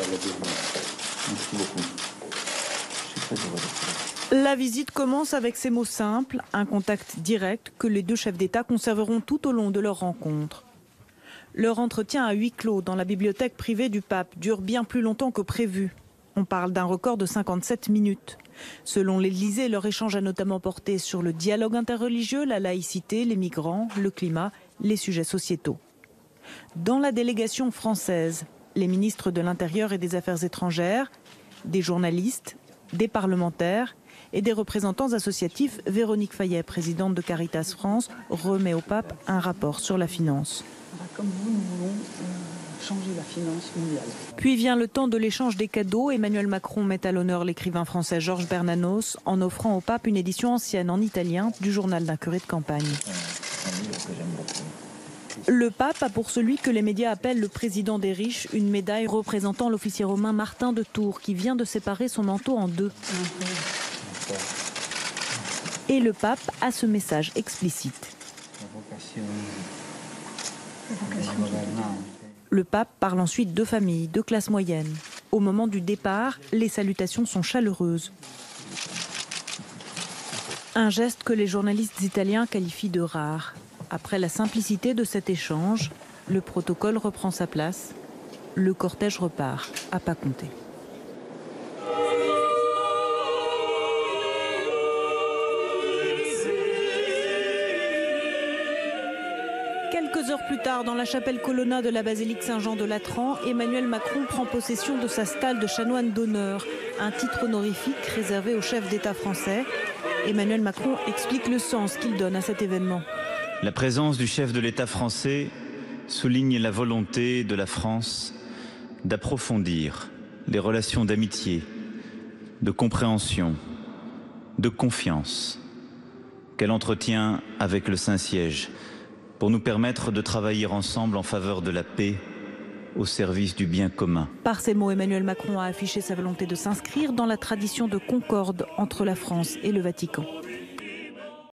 la bienvenue. Merci beaucoup. Je suis très heureux d'être là. La visite commence avec ces mots simples, un contact direct que les deux chefs d'État conserveront tout au long de leur rencontre. Leur entretien à huis clos dans la bibliothèque privée du pape dure bien plus longtemps que prévu. On parle d'un record de 57 minutes. Selon l'Élysée, leur échange a notamment porté sur le dialogue interreligieux, la laïcité, les migrants, le climat, les sujets sociétaux. Dans la délégation française, les ministres de l'Intérieur et des Affaires étrangères, des journalistes, des parlementaires et des représentants associatifs, Véronique Fayet, présidente de Caritas France, remet au pape un rapport sur la finance. Comme vous, nous voulons changer la finance mondiale. Puis vient le temps de l'échange des cadeaux. Emmanuel Macron met à l'honneur l'écrivain français Georges Bernanos en offrant au pape une édition ancienne en italien du journal d'un curé de campagne. Le pape a pour celui que les médias appellent le président des riches une médaille représentant l'officier romain Martin de Tours qui vient de séparer son manteau en deux. Et le pape a ce message explicite. Le pape parle ensuite de famille, de classe moyenne. Au moment du départ, les salutations sont chaleureuses. Un geste que les journalistes italiens qualifient de rare. Après la simplicité de cet échange, le protocole reprend sa place. Le cortège repart, à pas compter. Quelques heures plus tard, dans la chapelle Colonna de la basilique Saint-Jean de Latran, Emmanuel Macron prend possession de sa stalle de chanoine d'honneur, un titre honorifique réservé au chef d'État français. Emmanuel Macron explique le sens qu'il donne à cet événement. La présence du chef de l'État français souligne la volonté de la France d'approfondir les relations d'amitié, de compréhension, de confiance qu'elle entretient avec le Saint-Siège, pour nous permettre de travailler ensemble en faveur de la paix au service du bien commun. Par ces mots, Emmanuel Macron a affiché sa volonté de s'inscrire dans la tradition de concorde entre la France et le Vatican.